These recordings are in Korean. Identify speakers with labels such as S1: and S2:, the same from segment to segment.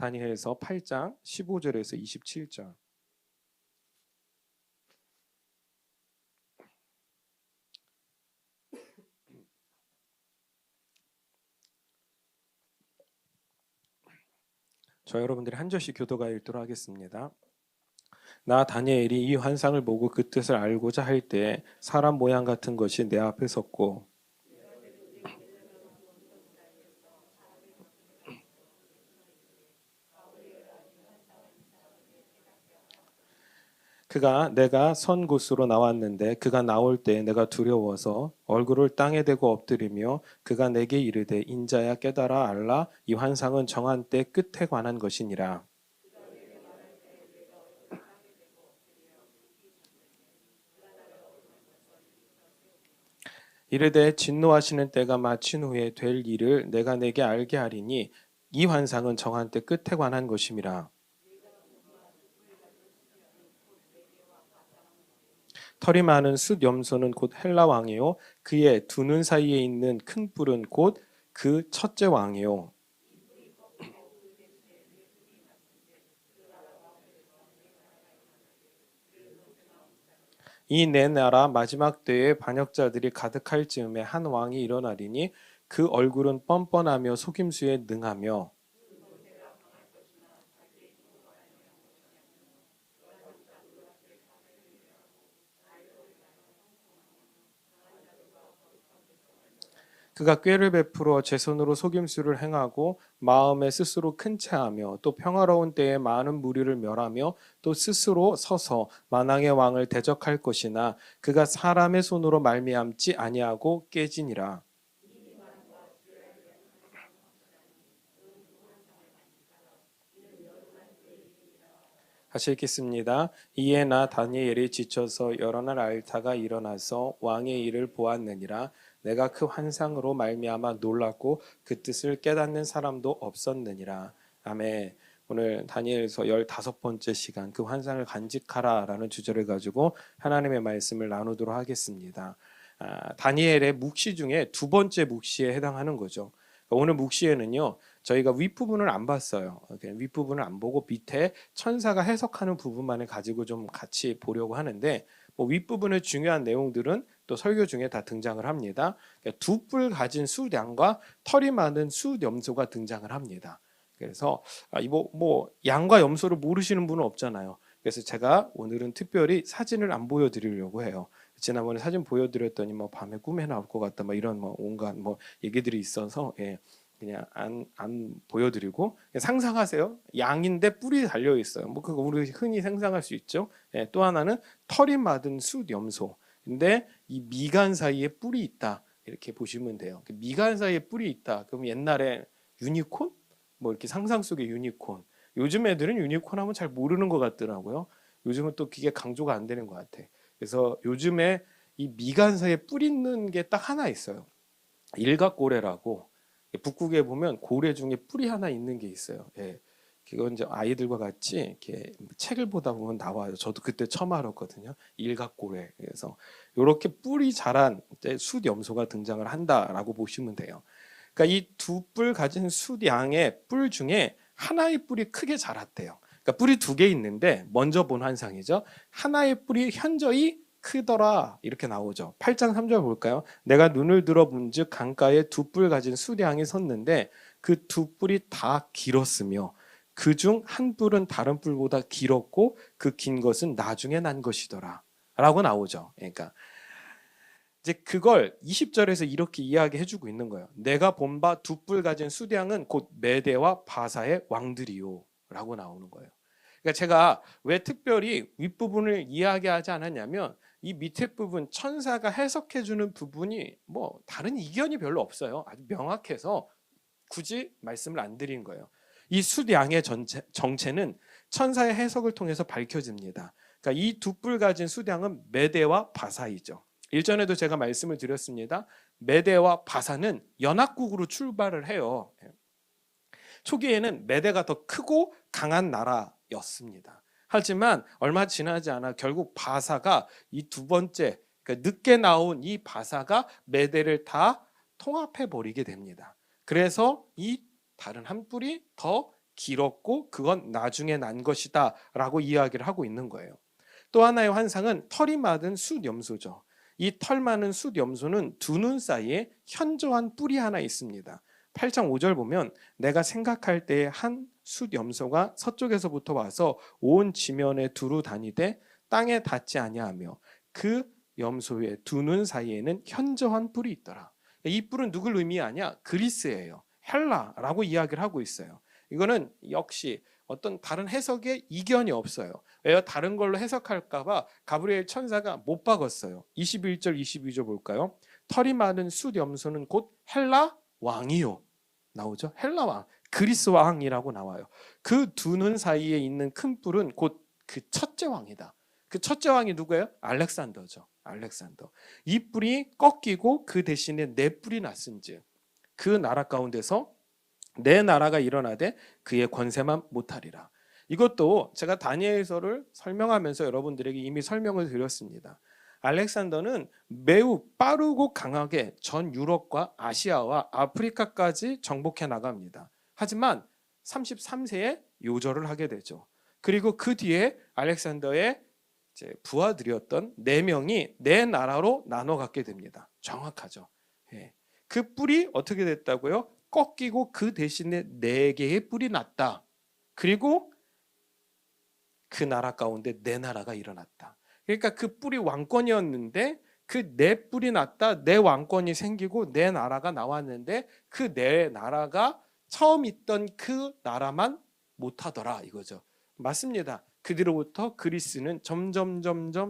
S1: 다니엘서 8장 15절에서 27절. 저 여러분들이 한 절씩 교도가 읽도록 하겠습니다. 나 다니엘이 이 환상을 보고 그 뜻을 알고자 할 때 사람 모양 같은 것이 내 앞에 섰고 그가 내가 선 곳으로 나왔는데 그가 나올 때 내가 두려워서 얼굴을 땅에 대고 엎드리며 그가 내게 이르되 인자야 깨달아 알라 이 환상은 정한 때 끝에 관한 것이니라. 이르되 진노하시는 때가 마친 후에 될 일을 내가 내게 알게 하리니 이 환상은 정한 때 끝에 관한 것임이라. 털이 많은 숫 염소는 곧 헬라 왕이요 그의 두 눈 사이에 있는 큰 뿔은 곧 그 첫째 왕이요 이 네 나라 마지막 때에 반역자들이 가득할 즈음에 한 왕이 일어나리니 그 얼굴은 뻔뻔하며 속임수에 능하며 그가 꾀를 베풀어 제 손으로 속임수를 행하고 마음에 스스로 큰 채하며 또 평화로운 때에 많은 무리를 멸하며 또 스스로 서서 만왕의 왕을 대적할 것이나 그가 사람의 손으로 말미암지 아니하고 깨지니라. 다시 읽겠습니다. 이에 나 다니엘이 지쳐서 여러 날 앓다가 일어나서 왕의 일을 보았느니라. 내가 그 환상으로 말미암아 놀랐고 그 뜻을 깨닫는 사람도 없었느니라. 아멘. 오늘 다니엘서 15번째 시간 그 환상을 간직하라라는 주제를 가지고 하나님의 말씀을 나누도록 하겠습니다. 다니엘의 묵시 중에 두 번째 묵시에 해당하는 거죠. 오늘 묵시에는요. 저희가 윗부분을 안 봤어요. 윗부분을 안 보고 밑에 천사가 해석하는 부분만을 가지고 좀 같이 보려고 하는데 뭐 윗부분의 중요한 내용들은 또 설교 중에 다 등장을 합니다. 두 뿔 가진 수양과 털이 많은 수염소가 등장을 합니다. 그래서 뭐 양과 염소를 모르시는 분은 없잖아요. 그래서 제가 오늘은 특별히 사진을 안 보여드리려고 해요. 지난번에 사진 보여드렸더니 뭐 밤에 꿈에 나올 것 같다, 뭐 이런 뭐 온갖 뭐 얘기들이 있어서 그냥 안 보여드리고 상상하세요. 양인데 뿔이 달려 있어요. 뭐 그거 우리 흔히 상상할 수 있죠. 또 하나는 털이 많은 숫염소. 근데 이 미간 사이에 뿔이 있다. 이렇게 보시면 돼요. 미간 사이에 뿔이 있다. 그럼 옛날에 유니콘? 뭐 이렇게 상상 속의 유니콘. 요즘 애들은 유니콘 하면 잘 모르는 것 같더라고요. 요즘은 또 그게 강조가 안 되는 것 같아. 그래서 요즘에 이 미간 사이에 뿔 있는 게 딱 하나 있어요. 일각고래라고. 북극에 보면 고래 중에 뿔이 하나 있는 게 있어요. 그건 이제 아이들과 같이 이렇게 책을 보다 보면 나와요. 저도 그때 처음 알았거든요. 일각고래. 그래서 이렇게 뿔이 자란 숫염소가 등장을 한다라고 보시면 돼요. 그러니까 이 두 뿔 가진 숫양의 뿔 중에 하나의 뿔이 크게 자랐대요. 그러니까 뿔이 두 개 있는데 먼저 본 환상이죠. 하나의 뿔이 현저히 크더라 이렇게 나오죠. 8장 3절 볼까요? 내가 눈을 들어 본즉 강가에 두 뿔 가진 수량이 섰는데 그 두 뿔이 다 길었으며 그중 한 뿔은 다른 뿔보다 길었고 그 긴 것은 나중에 난 것이더라 라고 나오죠. 그러니까 이제 그걸 20절에서 이렇게 이야기해 주고 있는 거예요. 내가 본 바 두 뿔 가진 수량은 곧 메대와 바사의 왕들이요 라고 나오는 거예요. 그러니까 제가 왜 특별히 윗부분을 이야기하지 않았냐면 이 밑에 부분 천사가 해석해 주는 부분이 뭐 다른 이견이 별로 없어요. 아주 명확해서 굳이 말씀을 안 드린 거예요. 이 숫양의 정체는 천사의 해석을 통해서 밝혀집니다. 그러니까 이 두 뿔 가진 숫양은 메대와 바사이죠. 일전에도 제가 말씀을 드렸습니다. 메대와 바사는 연합국으로 출발을 해요. 초기에는 메대가 더 크고 강한 나라였습니다. 하지만 얼마 지나지 않아 결국 바사가 이 두 번째, 그러니까 늦게 나온 이 바사가 메대를 다 통합해 버리게 됩니다. 그래서 이 다른 한 뿔이 더 길었고 그건 나중에 난 것이다 라고 이야기를 하고 있는 거예요. 또 하나의 환상은 털이 많은 숫염소죠. 이 털 많은 숫염소는 두 눈 사이에 현저한 뿔이 하나 있습니다. 8장 5절 보면 내가 생각할 때에 한 숫염소가 서쪽에서부터 와서 온 지면에 두루 다니되 땅에 닿지 아니하며 그 염소의 두 눈 사이에는 현저한 뿔이 있더라. 이 뿔은 누굴 의미하냐? 그리스예요. 헬라라고 이야기를 하고 있어요. 이거는 역시 어떤 다른 해석에 이견이 없어요. 왜요? 다른 걸로 해석할까봐 가브리엘 천사가 못 박았어요. 21절 22절 볼까요? 털이 많은 숫염소는 곧 헬라 왕이요. 나오죠? 헬라 왕, 그리스 왕이라고 나와요. 그 두 눈 사이에 있는 큰 뿔은 곧 그 첫째 왕이다. 그 첫째 왕이 누구예요? 알렉산더죠. 알렉산더. 이 뿔이 꺾이고 그 대신에 네 뿔이 났은즉 그 나라 가운데서 내 나라가 일어나되 그의 권세만 못하리라. 이것도 제가 다니엘서를 설명하면서 여러분들에게 이미 설명을 드렸습니다. 알렉산더는 매우 빠르고 강하게 전 유럽과 아시아와 아프리카까지 정복해 나갑니다. 하지만 33세에 요절을 하게 되죠. 그리고 그 뒤에 알렉산더의 부하들이었던 4명이 네 나라로 나눠 갖게 됩니다. 정확하죠. 예. 그 뿔이 어떻게 됐다고요? 꺾이고 그 대신에 4개의 뿔이 났다. 그리고 그 나라 가운데 4나라가 일어났다. 그러니까 그 뿔이 왕권이었는데 그 4뿔이 났다. 4왕권이 생기고 4나라가 나왔는데 그 4나라가 처음 있던 그 나라만 못하더라 이거죠. 맞습니다. 그 뒤로부터 그리스는 점점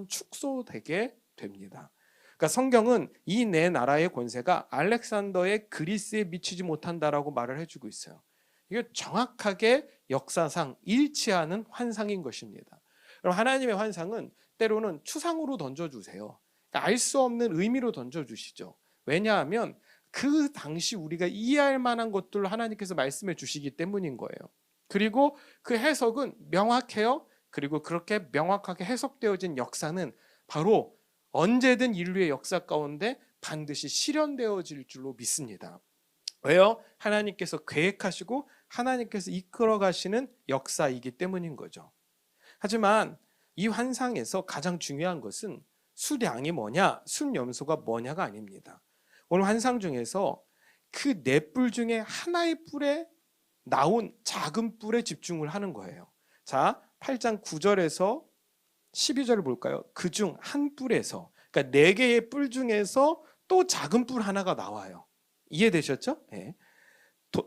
S1: 축소되게 됩니다. 그러니까 성경은 이 4나라의 권세가 알렉산더의 그리스에 미치지 못한다라고 말을 해주고 있어요. 이게 정확하게 역사상 일치하는 환상인 것입니다. 그럼 하나님의 환상은 때로는 추상으로 던져주세요. 그러니까 알 수 없는 의미로 던져주시죠. 왜냐하면 그 당시 우리가 이해할 만한 것들을 하나님께서 말씀해 주시기 때문인 거예요. 그리고 그 해석은 명확해요. 그리고 그렇게 명확하게 해석되어진 역사는 바로 언제든 인류의 역사 가운데 반드시 실현되어질 줄로 믿습니다. 왜요? 하나님께서 계획하시고 하나님께서 이끌어 가시는 역사이기 때문인 거죠. 하지만 이 환상에서 가장 중요한 것은 수량이 뭐냐, 숫염소가 뭐냐가 아닙니다. 오늘 환상 중에서 그 4뿔 중에 하나의 뿔에 나온 작은 뿔에 집중을 하는 거예요. 자, 8장 9절에서 12절을 볼까요? 그중 한 뿔에서, 그러니까 4개의 뿔 중에서 또 작은 뿔 하나가 나와요. 이해되셨죠? 네.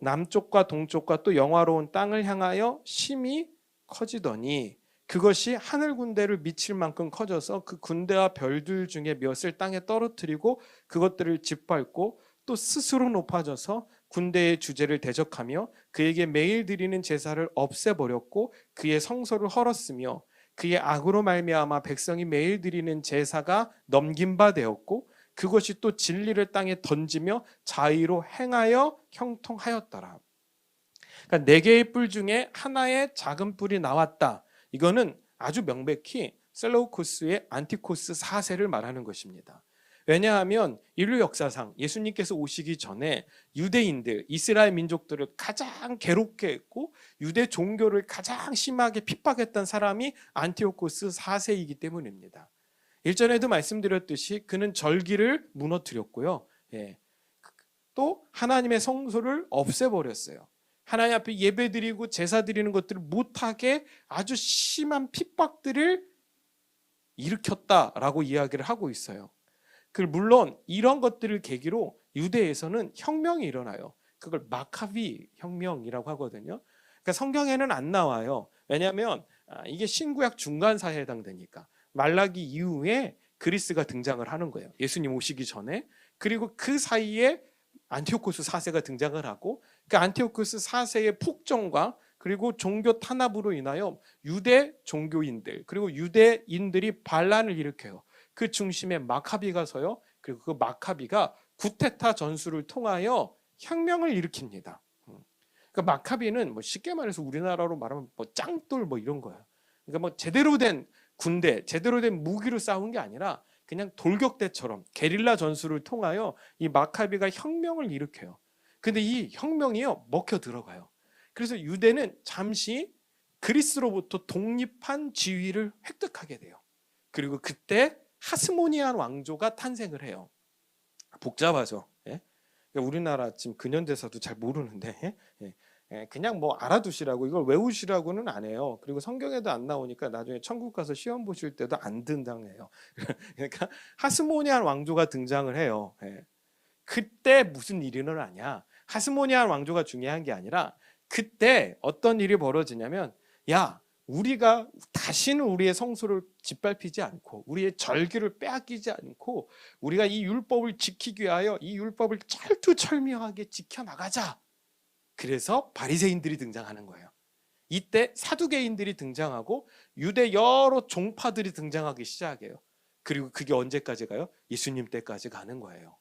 S1: 남쪽과 동쪽과 또 영화로운 땅을 향하여 심히 커지더니 그것이 하늘 군대를 미칠 만큼 커져서 그 군대와 별들 중에 몇을 땅에 떨어뜨리고 그것들을 짓밟고 또 스스로 높아져서 군대의 주제를 대적하며 그에게 매일 드리는 제사를 없애버렸고 그의 성소를 헐었으며 그의 악으로 말미암아 백성이 매일 드리는 제사가 넘긴 바 되었고 그것이 또 진리를 땅에 던지며 자의로 행하여 형통하였더라. 그러니까 4개의 뿔 중에 하나의 작은 뿔이 나왔다. 이거는 아주 명백히 셀로우코스의 안티코스 4세를 말하는 것입니다. 왜냐하면 인류 역사상 예수님께서 오시기 전에 유대인들, 이스라엘 민족들을 가장 괴롭게 했고 유대 종교를 가장 심하게 핍박했던 사람이 안티오코스 4세이기 때문입니다. 일전에도 말씀드렸듯이 그는 절기를 무너뜨렸고요. 예. 또 하나님의 성소를 없애버렸어요. 하나님 앞에 예배드리고 제사드리는 것들을 못하게 아주 심한 핍박들을 일으켰다라고 이야기를 하고 있어요. 물론 이런 것들을 계기로 유대에서는 혁명이 일어나요. 그걸 마카비 혁명이라고 하거든요. 그러니까 성경에는 안 나와요. 왜냐하면 이게 신구약 중간사에 해당되니까. 말라기 이후에 그리스가 등장을 하는 거예요. 예수님 오시기 전에. 그리고 그 사이에 안티오코스 4세가 등장을 하고 그 안티오코스 4세의 폭정과 그리고 종교 탄압으로 인하여 유대 종교인들 그리고 유대인들이 반란을 일으켜요. 그 중심에 마카비가 서요. 그리고 그 마카비가 구테타 전술을 통하여 혁명을 일으킵니다. 그러니까 마카비는 쉽게 말해서 우리나라로 말하면 짱돌 이런 거예요. 그러니까 제대로 된 군대, 제대로 된 무기로 싸운 게 아니라 그냥 돌격대처럼 게릴라 전술을 통하여 이 마카비가 혁명을 일으켜요. 근데 이 혁명이요 먹혀 들어가요. 그래서 유대는 잠시 그리스로부터 독립한 지위를 획득하게 돼요. 그리고 그때 하스모니안 왕조가 탄생을 해요. 복잡하죠. 예? 우리나라 지금 근현대사도 잘 모르는데 그냥 뭐 알아두시라고, 이걸 외우시라고는 안 해요. 그리고 성경에도 안 나오니까 나중에 천국 가서 시험 보실 때도 안 등장해요. 그러니까 하스모니안 왕조가 등장을 해요. 그때 무슨 일이 일어나냐? 하스모니안 왕조가 중요한 게 아니라 그때 어떤 일이 벌어지냐면, 야, 우리가 다시는 우리의 성소를 짓밟히지 않고 우리의 절기를 빼앗기지 않고 우리가 이 율법을 지키기 위하여 이 율법을 철두철미하게 지켜나가자. 그래서 바리새인들이 등장하는 거예요. 이때 사두개인들이 등장하고 유대 여러 종파들이 등장하기 시작해요. 그리고 그게 언제까지 가요? 예수님 때까지 가는 거예요.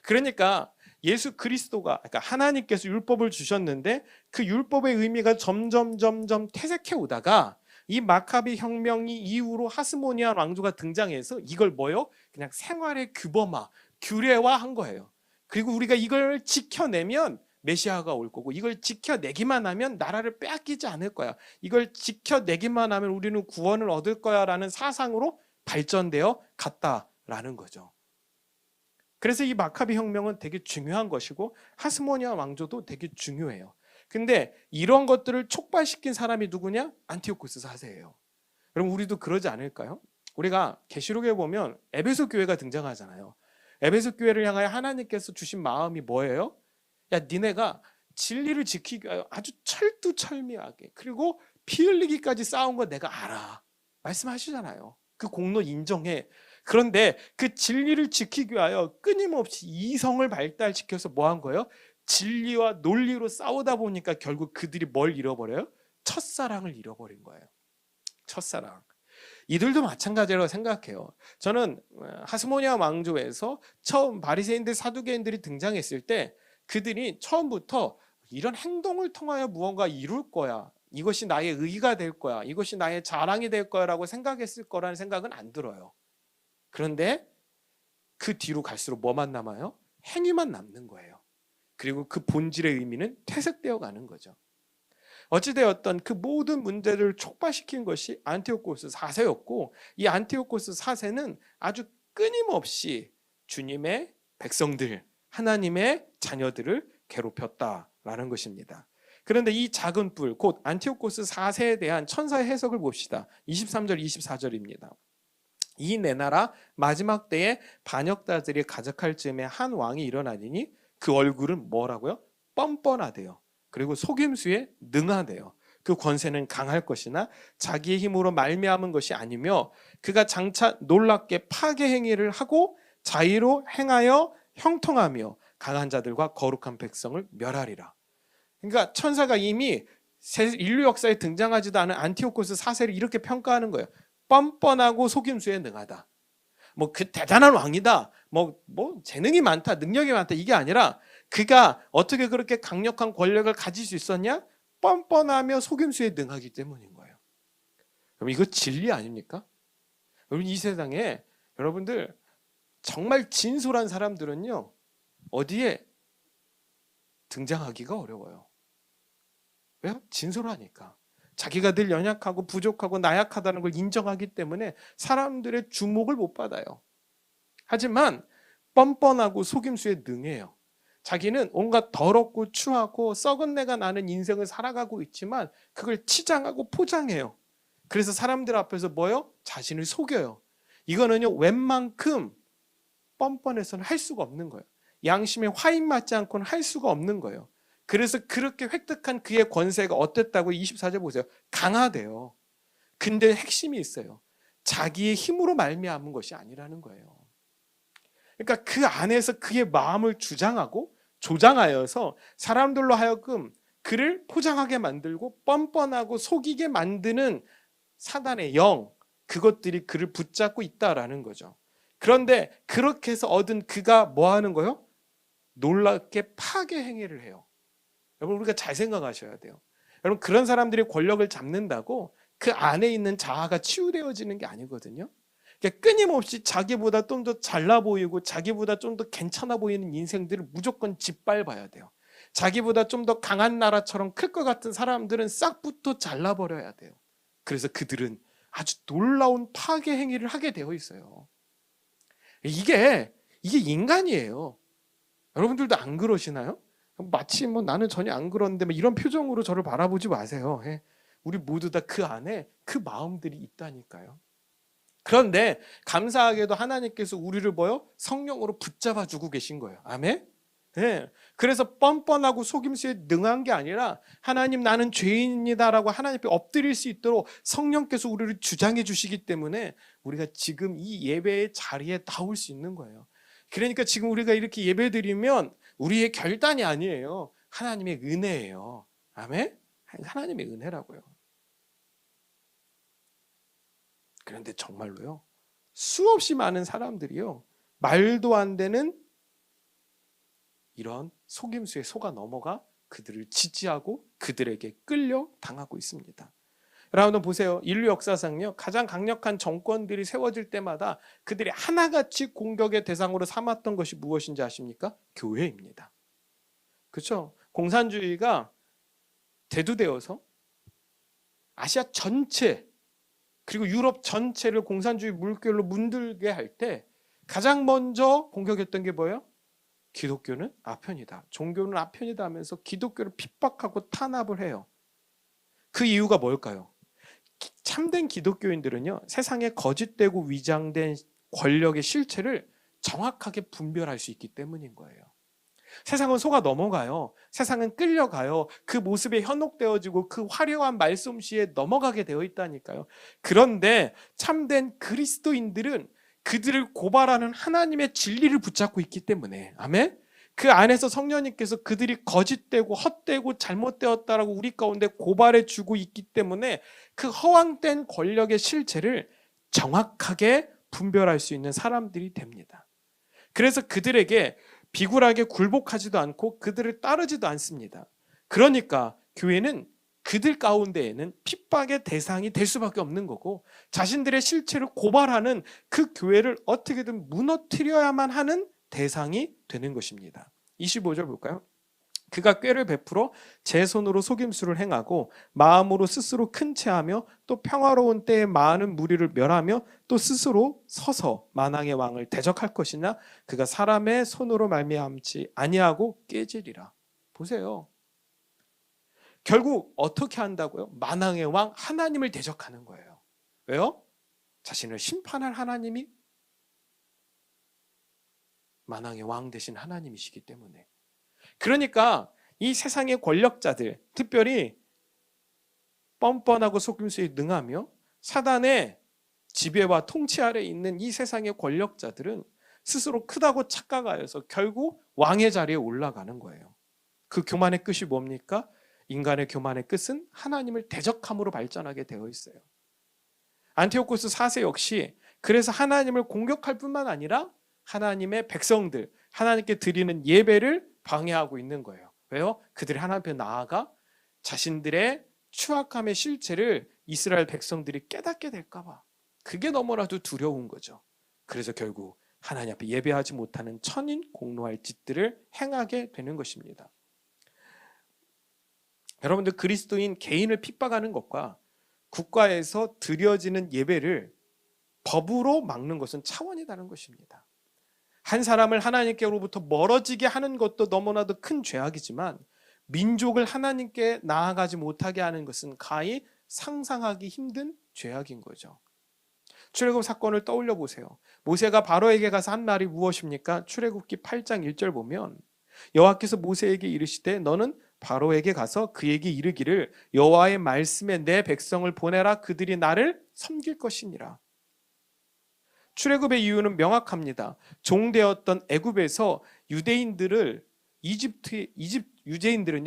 S1: 그러니까 예수 그리스도가, 그러니까 하나님께서 율법을 주셨는데 그 율법의 의미가 점점 퇴색해 오다가 이 마카비 혁명이 이후로 하스모니안 왕조가 등장해서 이걸 뭐요? 그냥 생활의 규범화, 규례화한 거예요. 그리고 우리가 이걸 지켜내면 메시아가 올 거고, 이걸 지켜내기만 하면 나라를 빼앗기지 않을 거야. 이걸 지켜내기만 하면 우리는 구원을 얻을 거야라는 사상으로 발전되어 갔다라는 거죠. 그래서 이 마카비 혁명은 되게 중요한 것이고 하스모니안 왕조도 되게 중요해요. 근데 이런 것들을 촉발시킨 사람이 누구냐? 안티오코스 4세예요. 그럼 우리도 그러지 않을까요? 우리가 계시록에 보면 에베소 교회가 등장하잖아요. 에베소 교회를 향하여 하나님께서 주신 마음이 뭐예요? 야, 니네가 진리를 지키기 위하여 아주 철두철미하게, 그리고 피 흘리기까지 싸운 거 내가 알아. 말씀하시잖아요. 그 공로 인정해. 그런데 그 진리를 지키기 위하여 끊임없이 이성을 발달시켜서 뭐 한 거예요? 진리와 논리로 싸우다 보니까 결국 그들이 뭘 잃어버려요? 첫사랑을 잃어버린 거예요. 첫사랑. 이들도 마찬가지라고 생각해요. 저는 하스모니아 왕조에서 처음 바리새인들, 사두개인들이 등장했을 때 그들이 처음부터 이런 행동을 통하여 무언가 이룰 거야, 이것이 나의 의의가 될 거야, 이것이 나의 자랑이 될 거야라고 생각했을 거라는 생각은 안 들어요. 그런데 그 뒤로 갈수록 뭐만 남아요? 행위만 남는 거예요. 그리고 그 본질의 의미는 퇴색되어 가는 거죠. 어찌되었던 그 모든 문제를 촉발시킨 것이 안티오코스 4세였고, 이 안티오코스 4세는 아주 끊임없이 주님의 백성들, 하나님의 자녀들을 괴롭혔다라는 것입니다. 그런데 이 작은 뿔, 곧 안티오코스 4세에 대한 천사의 해석을 봅시다. 23절 24절입니다. 이 내 나라 마지막 때에 반역자들이 가득할 즈음에 한 왕이 일어나니 그 얼굴은 뭐라고요? 뻔뻔하대요. 그리고 속임수에 능하대요. 그 권세는 강할 것이나 자기의 힘으로 말미암은 것이 아니며 그가 장차 놀랍게 파괴 행위를 하고 자의로 행하여 형통하며 강한 자들과 거룩한 백성을 멸하리라. 그러니까 천사가 이미 인류 역사에 등장하지도 않은 안티오코스 4세를 이렇게 평가하는 거예요. 뻔뻔하고 속임수에 능하다. 뭐 그 대단한 왕이다. 뭐 재능이 많다, 능력이 많다, 이게 아니라 그가 어떻게 그렇게 강력한 권력을 가질 수 있었냐? 뻔뻔하며 속임수에 능하기 때문인 거예요. 그럼 이거 진리 아닙니까? 여러분, 이 세상에 여러분들 정말 진솔한 사람들은요, 어디에 등장하기가 어려워요. 왜요? 진솔하니까. 자기가 늘 연약하고 부족하고 나약하다는 걸 인정하기 때문에 사람들의 주목을 못 받아요. 하지만 뻔뻔하고 속임수에 능해요. 자기는 온갖 더럽고 추하고 썩은 내가 나는 인생을 살아가고 있지만 그걸 치장하고 포장해요. 그래서 사람들 앞에서 뭐요? 자신을 속여요. 이거는요, 웬만큼 뻔뻔해서는 할 수가 없는 거예요. 양심에 화인 맞지 않고는 할 수가 없는 거예요. 그래서 그렇게 획득한 그의 권세가 어땠다고? 24절 보세요. 강하대요. 근데 핵심이 있어요. 자기의 힘으로 말미암은 것이 아니라는 거예요. 그러니까 그 안에서 그의 마음을 주장하고 조장하여서 사람들로 하여금 그를 포장하게 만들고 뻔뻔하고 속이게 만드는 사단의 영, 그것들이 그를 붙잡고 있다라는 거죠. 그런데 그렇게 해서 얻은 그가 뭐 하는 거예요? 놀랍게 파괴 행위를 해요. 여러분, 우리가 잘 생각하셔야 돼요. 여러분, 그런 사람들이 권력을 잡는다고 그 안에 있는 자아가 치유되어지는 게 아니거든요. 그러니까 끊임없이 자기보다 좀 더 잘나 보이고 자기보다 좀 더 괜찮아 보이는 인생들을 무조건 짓밟아야 돼요. 자기보다 좀 더 강한 나라처럼 클 것 같은 사람들은 싹부터 잘라버려야 돼요. 그래서 그들은 아주 놀라운 파괴 행위를 하게 되어 있어요. 이게 인간이에요. 여러분들도 안 그러시나요? 마치 뭐 나는 전혀 안 그런데 뭐 이런 표정으로 저를 바라보지 마세요. 우리 모두 다 그 안에 그 마음들이 있다니까요. 그런데 감사하게도 하나님께서 우리를 성령으로 붙잡아 주고 계신 거예요. 아멘? 네. 그래서 뻔뻔하고 속임수에 능한 게 아니라 하나님 나는 죄인이다라고 하나님 앞에 엎드릴 수 있도록 성령께서 우리를 주장해 주시기 때문에 우리가 지금 이 예배의 자리에 나올 수 있는 거예요. 그러니까 지금 우리가 이렇게 예배 드리면 우리의 결단이 아니에요. 하나님의 은혜예요. 아멘? 하나님의 은혜라고요. 그런데 정말로요. 수없이 많은 사람들이요. 말도 안 되는 이런 속임수에 속아 넘어가 그들을 지지하고 그들에게 끌려 당하고 있습니다. 여러분 보세요. 인류 역사상요. 가장 강력한 정권들이 세워질 때마다 그들이 하나같이 공격의 대상으로 삼았던 것이 무엇인지 아십니까? 교회입니다. 그렇죠? 공산주의가 대두되어서 아시아 전체 그리고 유럽 전체를 공산주의 물결로 문들게 할 때 가장 먼저 공격했던 게 뭐예요? 기독교는 아편이다. 종교는 아편이다 하면서 기독교를 핍박하고 탄압을 해요. 그 이유가 뭘까요? 참된 기독교인들은요. 세상에 거짓되고 위장된 권력의 실체를 정확하게 분별할 수 있기 때문인 거예요. 세상은 속아 넘어가요. 세상은 끌려가요. 그 모습에 현혹되어지고 그 화려한 말솜씨에 넘어가게 되어 있다니까요. 그런데 참된 그리스도인들은 그들을 고발하는 하나님의 진리를 붙잡고 있기 때문에 아멘? 그 안에서 성령님께서 그들이 거짓되고 헛되고 잘못되었다라고 우리 가운데 고발해 주고 있기 때문에 그 허황된 권력의 실체를 정확하게 분별할 수 있는 사람들이 됩니다. 그래서 그들에게 비굴하게 굴복하지도 않고 그들을 따르지도 않습니다. 그러니까 교회는 그들 가운데에는 핍박의 대상이 될 수밖에 없는 거고 자신들의 실체를 고발하는 그 교회를 어떻게든 무너뜨려야만 하는 대상이 되는 것입니다. 25절 볼까요? 그가 꾀를 베풀어 제 손으로 속임수를 행하고 마음으로 스스로 큰 채하며 또 평화로운 때에 많은 무리를 멸하며 또 스스로 서서 만왕의 왕을 대적할 것이냐 그가 사람의 손으로 말미암지 아니하고 깨지리라. 보세요. 결국 어떻게 한다고요? 만왕의 왕 하나님을 대적하는 거예요. 왜요? 자신을 심판할 하나님이 만왕의 왕 되신 하나님이시기 때문에. 그러니까 이 세상의 권력자들, 특별히 뻔뻔하고 속임수에 능하며 사단의 지배와 통치 아래 있는 이 세상의 권력자들은 스스로 크다고 착각하여서 결국 왕의 자리에 올라가는 거예요. 그 교만의 끝이 뭡니까? 인간의 교만의 끝은 하나님을 대적함으로 발전하게 되어 있어요. 안티오코스 4세 역시 그래서 하나님을 공격할 뿐만 아니라 하나님의 백성들, 하나님께 드리는 예배를 방해하고 있는 거예요. 왜요? 그들이 하나님 앞에 나아가 자신들의 추악함의 실체를 이스라엘 백성들이 깨닫게 될까 봐. 그게 너무나도 두려운 거죠. 그래서 결국 하나님 앞에 예배하지 못하는 천인 공노할 짓들을 행하게 되는 것입니다. 여러분들 그리스도인 개인을 핍박하는 것과 국가에서 드려지는 예배를 법으로 막는 것은 차원이 다른 것입니다. 한 사람을 하나님께로부터 멀어지게 하는 것도 너무나도 큰 죄악이지만 민족을 하나님께 나아가지 못하게 하는 것은 가히 상상하기 힘든 죄악인 거죠. 출애굽 사건을 떠올려 보세요. 모세가 바로에게 가서 한 말이 무엇입니까? 출애굽기 8장 1절 보면 여호와께서 모세에게 이르시되 너는 바로에게 가서 그에게 이르기를 여호와의 말씀에 내 백성을 보내라 그들이 나를 섬길 것이니라. 출애굽의 이유는 명확합니다. 종되었던 애굽에서 유대인들은요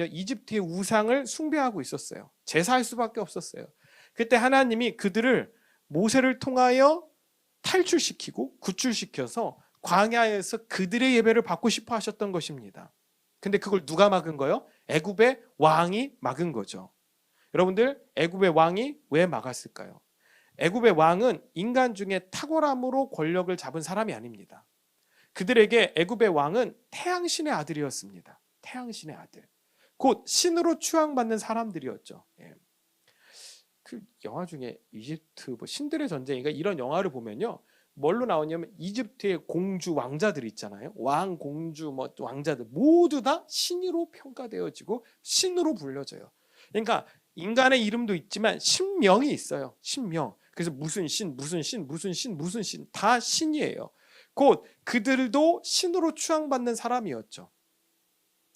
S1: 이집트의 우상을 숭배하고 있었어요. 제사할 수밖에 없었어요. 그때 하나님이 그들을 모세를 통하여 탈출시키고 구출시켜서 광야에서 그들의 예배를 받고 싶어 하셨던 것입니다. 근데 그걸 누가 막은 거예요? 애굽의 왕이 막은 거죠. 여러분들 애굽의 왕이 왜 막았을까요? 애굽의 왕은 인간 중에 탁월함으로 권력을 잡은 사람이 아닙니다. 그들에게 애굽의 왕은 태양신의 아들이었습니다. 태양신의 아들. 곧 신으로 추앙받는 사람들이었죠. 예. 그 영화 중에 이집트 뭐 신들의 전쟁인가 이런 영화를 보면요, 뭘로 나오냐면 이집트의 공주 왕자들 있잖아요. 왕, 공주, 뭐 왕자들 모두 다 신으로 평가되어지고 신으로 불려져요. 그러니까 인간의 이름도 있지만 신명이 있어요. 신명. 그래서 무슨 신, 무슨 신, 무슨 신, 무슨 신 다 신이에요. 곧 그들도 신으로 추앙받는 사람이었죠.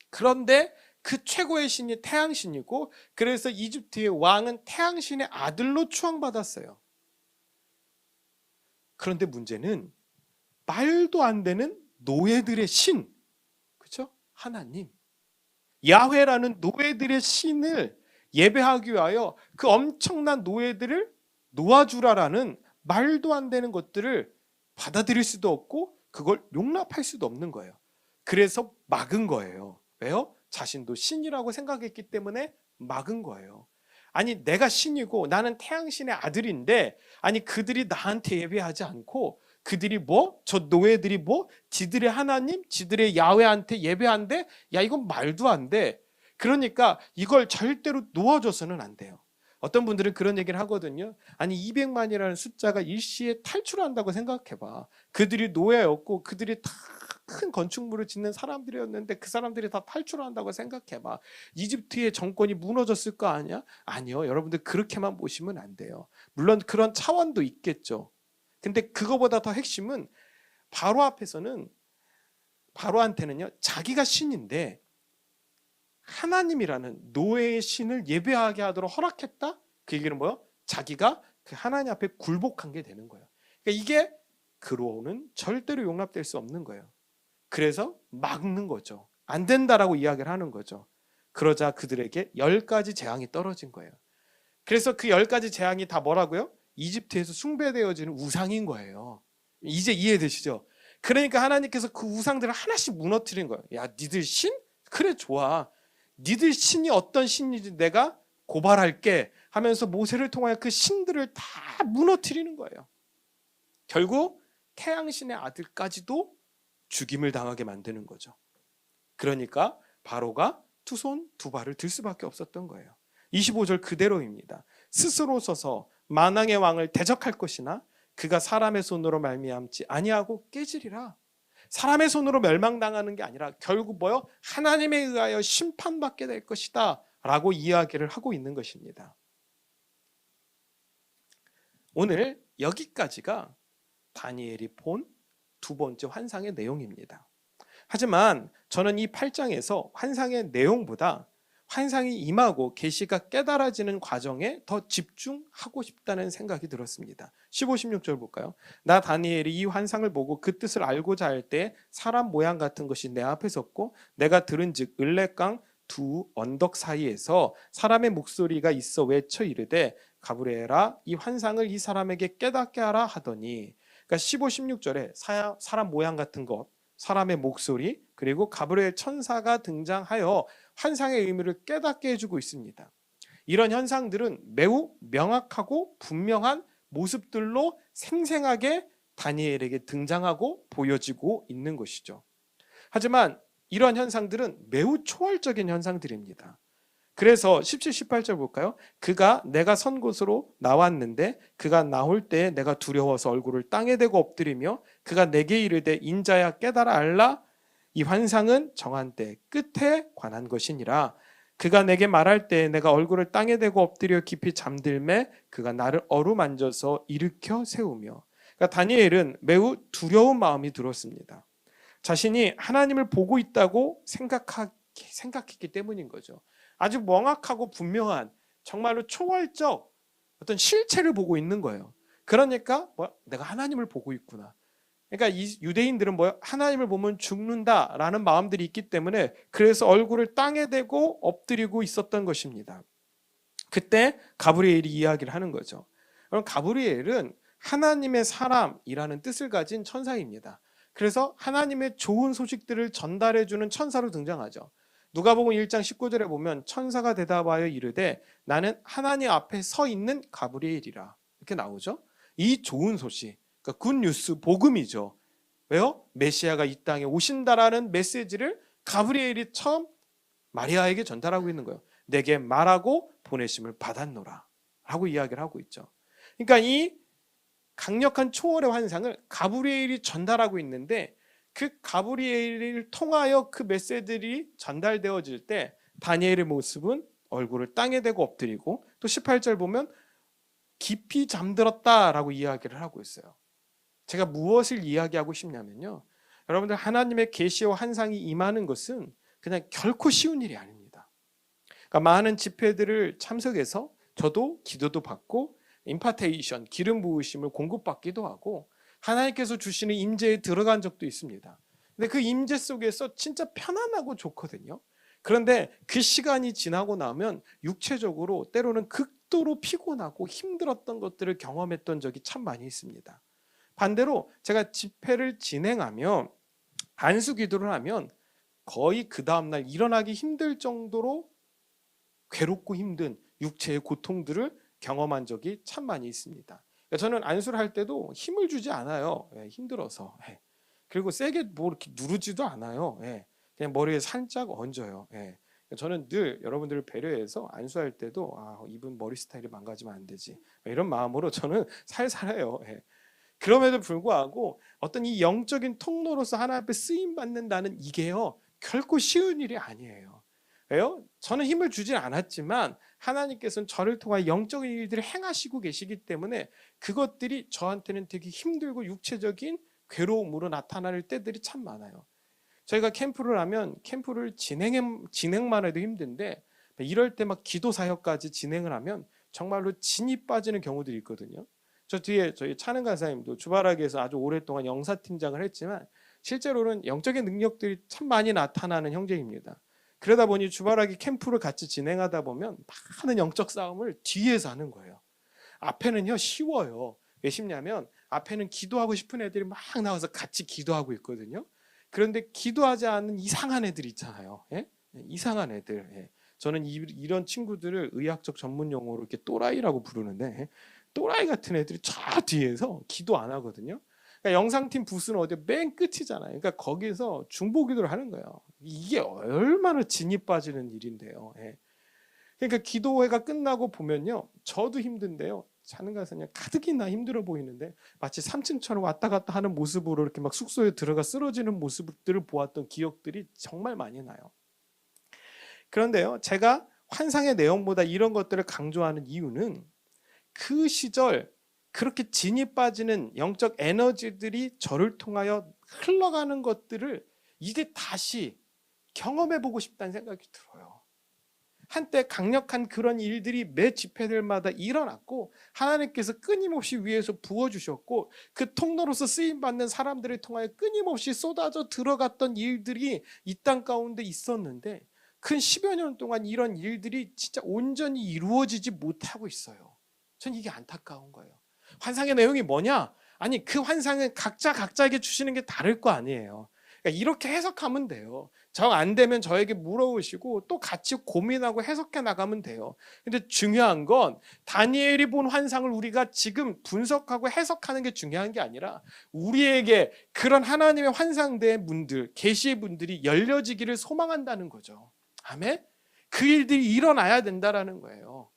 S1: 그런데 그 최고의 신이 태양신이고, 그래서 이집트의 왕은 태양신의 아들로 추앙받았어요. 그런데 문제는 말도 안 되는 노예들의 신, 그렇죠? 하나님, 야훼라는 노예들의 신을 예배하기 위하여 그 엄청난 노예들을 놓아주라라는 말도 안 되는 것들을 받아들일 수도 없고 그걸 용납할 수도 없는 거예요. 그래서 막은 거예요. 왜요? 자신도 신이라고 생각했기 때문에 막은 거예요. 아니, 내가 신이고 나는 태양신의 아들인데, 아니 그들이 나한테 예배하지 않고 그들이 뭐? 저 노예들이 뭐? 지들의 하나님, 지들의 야훼한테 예배한대? 야, 이건 말도 안 돼. 그러니까 이걸 절대로 놓아줘서는 안 돼요. 어떤 분들은 그런 얘기를 하거든요. 아니 200만이라는 숫자가 일시에 탈출한다고 생각해봐. 그들이 노예였고 그들이 다 큰 건축물을 짓는 사람들이었는데 그 사람들이 다 탈출한다고 생각해봐. 이집트의 정권이 무너졌을 거 아니야? 아니요. 여러분들 그렇게만 보시면 안 돼요. 물론 그런 차원도 있겠죠. 근데 그거보다 더 핵심은 바로 앞에서는, 바로한테는요, 자기가 신인데 하나님이라는 노예의 신을 예배하게 하도록 허락했다? 그 얘기는 뭐예요? 자기가 그 하나님 앞에 굴복한 게 되는 거예요. 그러니까 이게 그로는 절대로 용납될 수 없는 거예요. 그래서 막는 거죠. 안 된다라고 이야기를 하는 거죠. 그러자 그들에게 10가지 재앙이 떨어진 거예요. 그래서 그 10가지 재앙이 다 뭐라고요? 이집트에서 숭배되어지는 우상인 거예요. 이제 이해되시죠? 그러니까 하나님께서 그 우상들을 하나씩 무너뜨린 거예요. 야, 니들 신? 그래, 좋아. 니들 신이 어떤 신인지 내가 고발할게 하면서 모세를 통하여 그 신들을 다 무너뜨리는 거예요. 결국 태양신의 아들까지도 죽임을 당하게 만드는 거죠. 그러니까 바로가 두 손 두 발을 들 수밖에 없었던 거예요. 25절 그대로입니다. 스스로 서서 만왕의 왕을 대적할 것이나 그가 사람의 손으로 말미암지 아니하고 깨지리라. 사람의 손으로 멸망당하는 게 아니라 결국 뭐요? 하나님에 의하여 심판받게 될 것이다 라고 이야기를 하고 있는 것입니다. 오늘 여기까지가 다니엘이 본 두 번째 환상의 내용입니다. 하지만 저는 이 8장에서 환상의 내용보다 환상이 임하고 계시가 깨달아지는 과정에 더 집중하고 싶다는 생각이 들었습니다. 15, 16절 볼까요? 나 다니엘이 이 환상을 보고 그 뜻을 알고자 할 때 사람 모양 같은 것이 내 앞에 섰고 내가 들은즉 을레강 두 언덕 사이에서 사람의 목소리가 있어 외쳐 이르되 가브리엘아 이 환상을 이 사람에게 깨닫게 하라 하더니, 그러니까 15, 16절에 사람 모양 같은 것, 사람의 목소리, 그리고 가브리엘 천사가 등장하여 환상의 의미를 깨닫게 해주고 있습니다. 이런 현상들은 매우 명확하고 분명한 모습들로 생생하게 다니엘에게 등장하고 보여지고 있는 것이죠. 하지만 이런 현상들은 매우 초월적인 현상들입니다. 그래서 17, 18절 볼까요? 그가 내가 선 곳으로 나왔는데 그가 나올 때 내가 두려워서 얼굴을 땅에 대고 엎드리며 그가 내게 이르되 인자야 깨달아 알라 이 환상은 정한 때 끝에 관한 것이니라. 그가 내게 말할 때 내가 얼굴을 땅에 대고 엎드려 깊이 잠들매 그가 나를 어루만져서 일으켜 세우며. 그러니까 다니엘은 매우 두려운 마음이 들었습니다. 자신이 하나님을 보고 있다고 생각했기 때문인 거죠. 아주 명확하고 분명한 정말로 초월적 어떤 실체를 보고 있는 거예요. 그러니까 내가 하나님을 보고 있구나. 그러니까 이 유대인들은 하나님을 보면 죽는다라는 마음들이 있기 때문에 그래서 얼굴을 땅에 대고 엎드리고 있었던 것입니다. 그때 가브리엘이 이야기를 하는 거죠. 그럼 가브리엘은 하나님의 사람이라는 뜻을 가진 천사입니다. 그래서 하나님의 좋은 소식들을 전달해주는 천사로 등장하죠. 누가복음 1장 19절에 보면 천사가 대답하여 이르되 나는 하나님 앞에 서 있는 가브리엘이라 이렇게 나오죠. 이 좋은 소식, 그러니까 굿뉴스, 복음이죠. 왜요? 메시아가 이 땅에 오신다라는 메시지를 가브리엘이 처음 마리아에게 전달하고 있는 거예요. 내게 말하고 보내심을 받았노라 라고 이야기를 하고 있죠. 그러니까 이 강력한 초월의 환상을 가브리엘이 전달하고 있는데, 그 가브리엘을 통하여 그 메시지들이 전달되어질 때 다니엘의 모습은 얼굴을 땅에 대고 엎드리고, 또 18절 보면 깊이 잠들었다라고 이야기를 하고 있어요. 제가 무엇을 이야기하고 싶냐면요, 여러분들, 하나님의 계시와 환상이 임하는 것은 그냥 결코 쉬운 일이 아닙니다. 그러니까 많은 집회들을 참석해서 저도 기도도 받고 임파테이션, 기름 부으심을 공급받기도 하고 하나님께서 주시는 임재에 들어간 적도 있습니다. 근데 그 임재 속에서 진짜 편안하고 좋거든요. 그런데 그 시간이 지나고 나면 육체적으로 때로는 극도로 피곤하고 힘들었던 것들을 경험했던 적이 참 많이 있습니다. 반대로 제가 집회를 진행하며 안수 기도를 하면 거의 그 다음날 일어나기 힘들 정도로 괴롭고 힘든 육체의 고통들을 경험한 적이 참 많이 있습니다. 저는 안수를 할 때도 힘을 주지 않아요. 힘들어서. 그리고 세게 뭐 이렇게 누르지도 않아요. 그냥 머리에 살짝 얹어요. 저는 늘 여러분들을 배려해서 안수할 때도 이분 머리 스타일이 망가지면 안 되지, 이런 마음으로 저는 살살 해요. 그럼에도 불구하고 어떤 이 영적인 통로로서 하나님 앞에 쓰임 받는다는 이게요, 결코 쉬운 일이 아니에요. 왜요? 저는 힘을 주진 않았지만 하나님께서는 저를 통해 영적인 일들을 행하시고 계시기 때문에 그것들이 저한테는 되게 힘들고 육체적인 괴로움으로 나타날 때들이 참 많아요. 저희가 캠프를 하면 캠프를 진행만 해도 힘든데, 이럴 때 막 기도 사역까지 진행을 하면 정말로 진이 빠지는 경우들이 있거든요. 저 뒤에 저희 차는 간사님도 주바라기에서 아주 오랫동안 영사팀장을 했지만 실제로는 영적인 능력들이 참 많이 나타나는 형제입니다. 그러다 보니 주바라기 캠프를 같이 진행하다 보면 많은 영적 싸움을 뒤에서 하는 거예요. 앞에는요 쉬워요. 왜 쉽냐면 앞에는 기도하고 싶은 애들이 막 나와서 같이 기도하고 있거든요. 그런데 기도하지 않는 이상한 애들 있잖아요. 이상한 애들. 저는 이런 친구들을 의학적 전문 용어로 이렇게 또라이라고 부르는데, 또라이 같은 애들이 저 뒤에서 기도 안 하거든요. 그러니까 영상팀 부스는 어디 맨 끝이잖아요. 그러니까 거기서 중보기도를 하는 거예요. 이게 얼마나 진이 빠지는 일인데요. 그러니까 기도회가 끝나고 보면요, 저도 힘든데요, 자는 가서 그냥 가득이나 힘들어 보이는데 마치 3층처럼 왔다 갔다 하는 모습으로 이렇게 막 숙소에 들어가 쓰러지는 모습들을 보았던 기억들이 정말 많이 나요. 그런데요, 제가 환상의 내용보다 이런 것들을 강조하는 이유는 그 시절 그렇게 진이 빠지는 영적 에너지들이 저를 통하여 흘러가는 것들을 이제 다시 경험해보고 싶다는 생각이 들어요. 한때 강력한 그런 일들이 매 집회들마다 일어났고 하나님께서 끊임없이 위에서 부어주셨고 그 통로로서 쓰임받는 사람들을 통하여 끊임없이 쏟아져 들어갔던 일들이 이 땅 가운데 있었는데, 근 10여 년 동안 이런 일들이 진짜 온전히 이루어지지 못하고 있어요. 전 이게 안타까운 거예요. 환상의 내용이 뭐냐? 아니, 그 환상은 각자에게 주시는 게 다를 거 아니에요. 그러니까 이렇게 해석하면 돼요. 정 안 되면 저에게 물어오시고 또 같이 고민하고 해석해 나가면 돼요. 근데 중요한 건 다니엘이 본 환상을 우리가 지금 분석하고 해석하는 게 중요한 게 아니라 우리에게 그런 하나님의 환상된 분들, 계시의 분들이 열려지기를 소망한다는 거죠. 아멘? 그 일들이 일어나야 된다라는 거예요.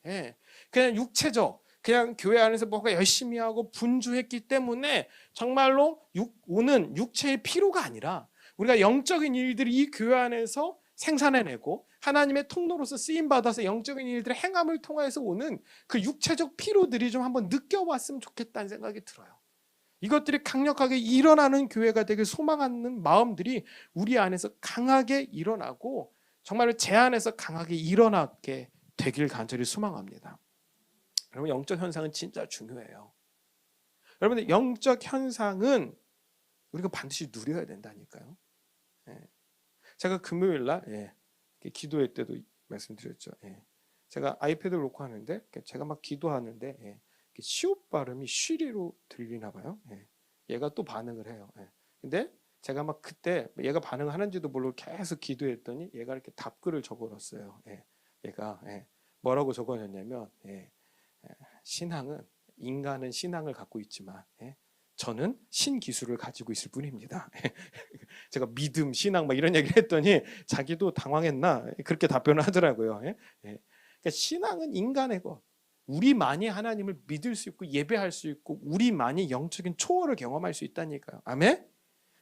S1: 그냥 육체적, 그냥 교회 안에서 뭔가 열심히 하고 분주했기 때문에 정말로 오는 육체의 피로가 아니라 우리가 영적인 일들이 이 교회 안에서 생산해내고 하나님의 통로로서 쓰임받아서 영적인 일들의 행함을 통해서 오는 그 육체적 피로들이 좀 한번 느껴봤으면 좋겠다는 생각이 들어요. 이것들이 강력하게 일어나는 교회가 되길 소망하는 마음들이 우리 안에서 강하게 일어나고 정말로 제 안에서 강하게 일어나게 되길 간절히 소망합니다. 여러분, 영적 현상은 진짜 중요해요. 여러분들, 영적 현상은 우리가 반드시 누려야 된다니까요. 제가 금요일 날 기도회 때도 말씀드렸죠. 제가 아이패드를 놓고 하는데 제가 막 기도하는데 시옷 발음이 쉬리로 들리나 봐요. 얘가 또 반응을 해요. 근데 제가 막 그때 얘가 반응하는지도 모르고 계속 기도했더니 얘가 이렇게 답글을 적어놨어요. 얘가 뭐라고 적어놨냐면, 신앙은, 인간은 신앙을 갖고 있지만 저는 신기술을 가지고 있을 뿐입니다. 제가 믿음, 신앙 막 이런 얘기를 했더니 자기도 당황했나 그렇게 답변을 하더라고요. 그러니까 신앙은 인간의 것. 우리만이 하나님을 믿을 수 있고 예배할 수 있고 우리만이 영적인 초월을 경험할 수 있다니까요. 아멘?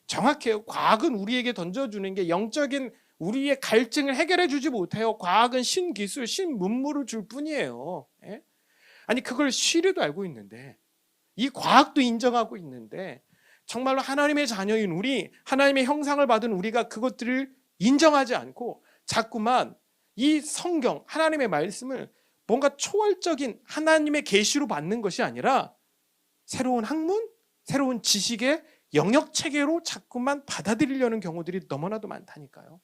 S1: 정확해요. 과학은 우리에게 던져주는 게 영적인 우리의 갈증을 해결해 주지 못해요. 과학은 신기술, 신문물을 줄 뿐이에요. 아니 그걸 쉬려도 알고 있는데 이 과학도 인정하고 있는데 정말로 하나님의 자녀인 우리, 하나님의 형상을 받은 우리가 그것들을 인정하지 않고 자꾸만 이 성경, 하나님의 말씀을 뭔가 초월적인 하나님의 계시로 받는 것이 아니라 새로운 학문, 새로운 지식의 영역 체계로 자꾸만 받아들이려는 경우들이 너무나도 많다니까요.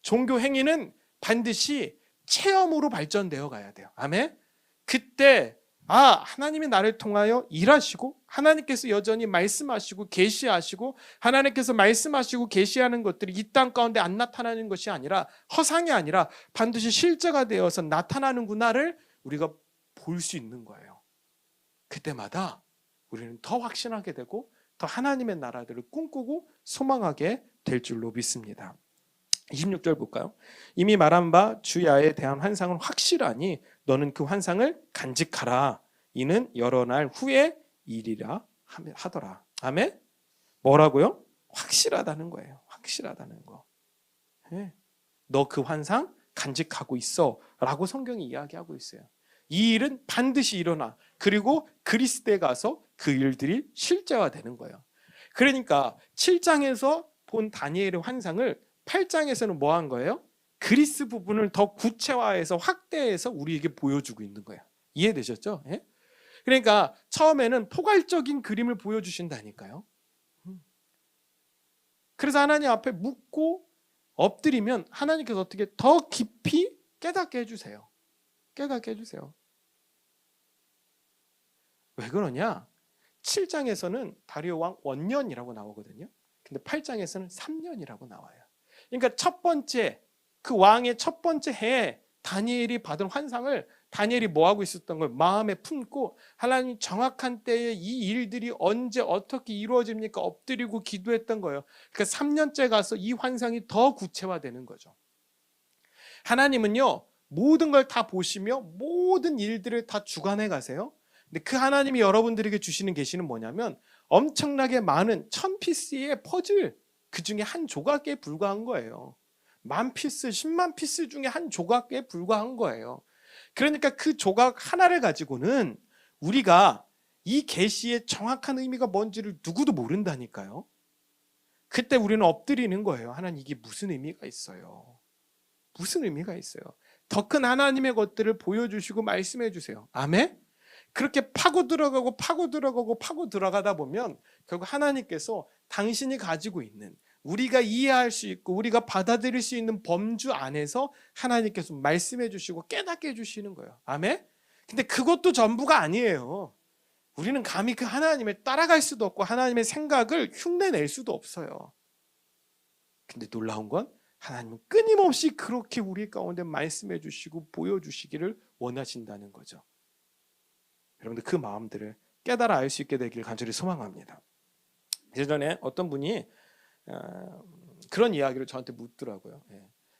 S1: 종교 행위는 반드시 체험으로 발전되어 가야 돼요. 아멘? 그때 하나님이 나를 통하여 일하시고 하나님께서 여전히 말씀하시고 계시하시고 하나님께서 말씀하시고 계시하는 것들이 이 땅 가운데 안 나타나는 것이 아니라 허상이 아니라 반드시 실제가 되어서 나타나는구나를 우리가 볼 수 있는 거예요. 그때마다 우리는 더 확신하게 되고 더 하나님의 나라들을 꿈꾸고 소망하게 될 줄로 믿습니다. 26절 볼까요? 이미 말한 바 주야에 대한 환상은 확실하니 너는 그 환상을 간직하라. 이는 여러 날 후에 일이라 하더라. 아멘? 뭐라고요? 확실하다는 거예요. 확실하다는 거. 너 그 환상 간직하고 있어 라고 성경이 이야기하고 있어요. 이 일은 반드시 일어나. 그리고 그리스도에 가서 그 일들이 실제화되는 거예요. 그러니까 7장에서 본 다니엘의 환상을 8장에서는 뭐 한 거예요? 그리스 부분을 더 구체화해서 확대해서 우리에게 보여주고 있는 거예요. 이해되셨죠? 그러니까 처음에는 포괄적인 그림을 보여주신다니까요. 그래서 하나님 앞에 묻고 엎드리면 하나님께서 어떻게 더 깊이 깨닫게 해주세요. 깨닫게 해주세요. 왜 그러냐? 7장에서는 다리오 왕 원년이라고 나오거든요. 근데 8장에서는 3년이라고 나와요. 그러니까 첫 번째 그 왕의 첫 번째 해에 다니엘이 받은 환상을 다니엘이 뭐 하고 있었던 걸 마음에 품고 하나님 정확한 때에 이 일들이 언제 어떻게 이루어집니까? 엎드리고 기도했던 거예요. 그러니까 3년째 가서 이 환상이 더 구체화되는 거죠. 하나님은요 모든 걸 다 보시며 모든 일들을 다 주관해 가세요. 근데 그 하나님이 여러분들에게 주시는 계시는 뭐냐면 엄청나게 많은 1000피스의 퍼즐 그 중에 한 조각에 불과한 거예요. 10,000피스, 10만 피스 중에 한 조각에 불과한 거예요. 그러니까 그 조각 하나를 가지고는 우리가 이 계시의 정확한 의미가 뭔지를 누구도 모른다니까요. 그때 우리는 엎드리는 거예요. 하나님 이게 무슨 의미가 있어요? 무슨 의미가 있어요? 더 큰 하나님의 것들을 보여주시고 말씀해 주세요. 아멘? 그렇게 파고 들어가다 보면 결국 하나님께서 당신이 가지고 있는 우리가 이해할 수 있고 우리가 받아들일 수 있는 범주 안에서 하나님께서 말씀해 주시고 깨닫게 해주시는 거예요. 아멘? 근데 그것도 전부가 아니에요. 우리는 감히 그 하나님을 따라갈 수도 없고 하나님의 생각을 흉내낼 수도 없어요. 근데 놀라운 건 하나님은 끊임없이 그렇게 우리 가운데 말씀해 주시고 보여주시기를 원하신다는 거죠. 여러분들 그 마음들을 깨달아 알 수 있게 되기를 간절히 소망합니다. 예전에 어떤 분이 그런 이야기를 저한테 묻더라고요.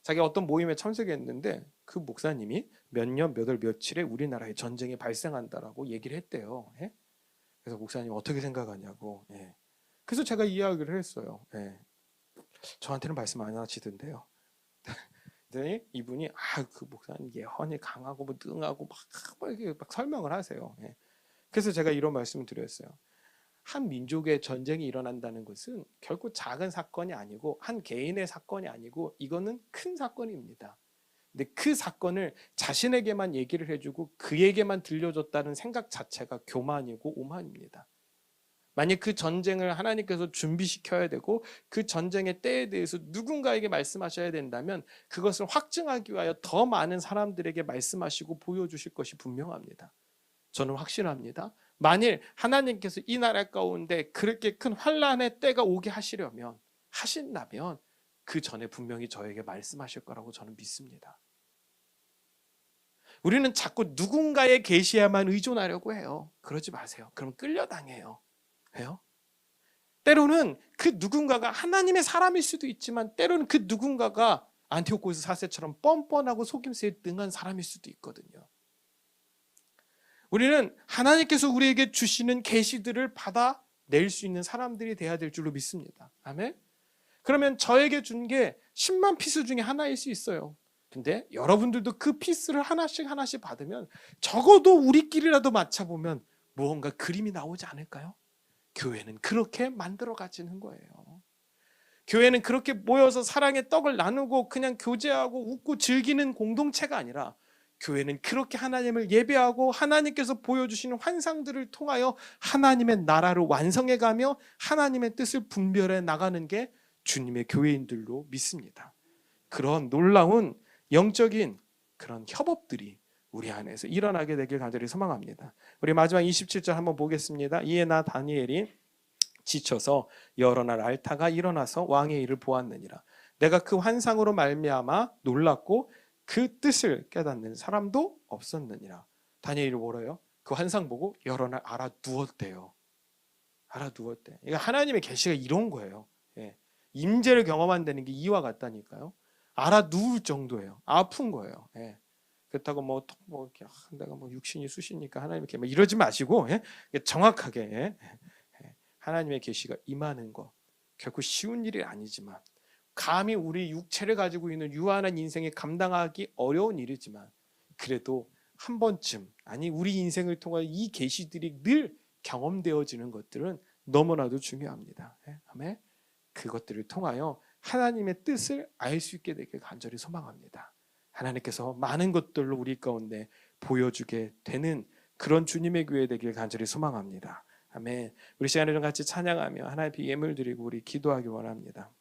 S1: 자기가 어떤 모임에 참석했는데 그 목사님이 몇 년 몇 월 며칠에 우리나라에 전쟁이 발생한다라고 얘기를 했대요. 그래서 목사님 어떻게 생각하냐고. 그래서 제가 이야기를 했어요. 저한테는 말씀 안 하시던데요. 근데 이분이 그 목사님 예언이 강하고 뭐 능하고 막 설명을 하세요. 그래서 제가 이런 말씀을 드렸어요. 한 민족의 전쟁이 일어난다는 것은 결코 작은 사건이 아니고 한 개인의 사건이 아니고 이거는 큰 사건입니다. 근데 그 사건을 자신에게만 얘기를 해주고 그에게만 들려줬다는 생각 자체가 교만이고 오만입니다. 만약 그 전쟁을 하나님께서 준비시켜야 되고 그 전쟁의 때에 대해서 누군가에게 말씀하셔야 된다면 그것을 확증하기 위하여 더 많은 사람들에게 말씀하시고 보여주실 것이 분명합니다. 저는 확신합니다. 만일 하나님께서 이 나라 가운데 그렇게 큰 환란의 때가 오게 하신다면 그 전에 분명히 저에게 말씀하실 거라고 저는 믿습니다. 우리는 자꾸 누군가의 계시에만 의존하려고 해요. 그러지 마세요. 그럼 끌려당해요. 왜요? 때로는 그 누군가가 하나님의 사람일 수도 있지만 때로는 그 누군가가 안티오코스 4세처럼 뻔뻔하고 속임수에 능한 사람일 수도 있거든요. 우리는 하나님께서 우리에게 주시는 계시들을 받아낼 수 있는 사람들이 돼야 될 줄로 믿습니다. 아멘. 그러면 저에게 준 게 10만 피스 중에 하나일 수 있어요. 근데 여러분들도 그 피스를 하나씩 하나씩 받으면 적어도 우리끼리라도 맞춰보면 무언가 그림이 나오지 않을까요? 교회는 그렇게 만들어 가지는 거예요. 교회는 그렇게 모여서 사랑의 떡을 나누고 그냥 교제하고 웃고 즐기는 공동체가 아니라 교회는 그렇게 하나님을 예배하고 하나님께서 보여주시는 환상들을 통하여 하나님의 나라를 완성해가며 하나님의 뜻을 분별해 나가는 게 주님의 교회인들로 믿습니다. 그런 놀라운 영적인 그런 협업들이 우리 안에서 일어나게 되길 간절히 소망합니다. 우리 마지막 27절 한번 보겠습니다. 이에 나 다니엘이 지쳐서 여러 날 앓다가 일어나서 왕의 일을 보았느니라. 내가 그 환상으로 말미암아 놀랐고 그 뜻을 깨닫는 사람도 없었느니라. 다니엘이 뭐래요? 그 환상 보고 여러 날 알아두었대요. 알아두었대. 이거 하나님의 계시가 이런 거예요. 예. 임재를 경험한다는 게 이와 같다니까요. 알아누울 정도예요. 아픈 거예요. 예. 그렇다고 이렇게 내가 육신이 수시니까 하나님 이렇게 이러지 마시고 정확하게 하나님의 계시가 임하는 거 결코 쉬운 일이 아니지만 감히 우리 육체를 가지고 있는 유한한 인생에 감당하기 어려운 일이지만 그래도 한 번쯤 아니 우리 인생을 통해 이 계시들이 늘 경험되어지는 것들은 너무나도 중요합니다. 아멘. 그것들을 통하여 하나님의 뜻을 알 수 있게 되길 간절히 소망합니다. 하나님께서 많은 것들로 우리 가운데 보여주게 되는 그런 주님의 교회 되길 간절히 소망합니다. 아멘. 우리 시간에 좀 같이 찬양하며 하나님 앞에 예물 드리고 우리 기도하기 원합니다.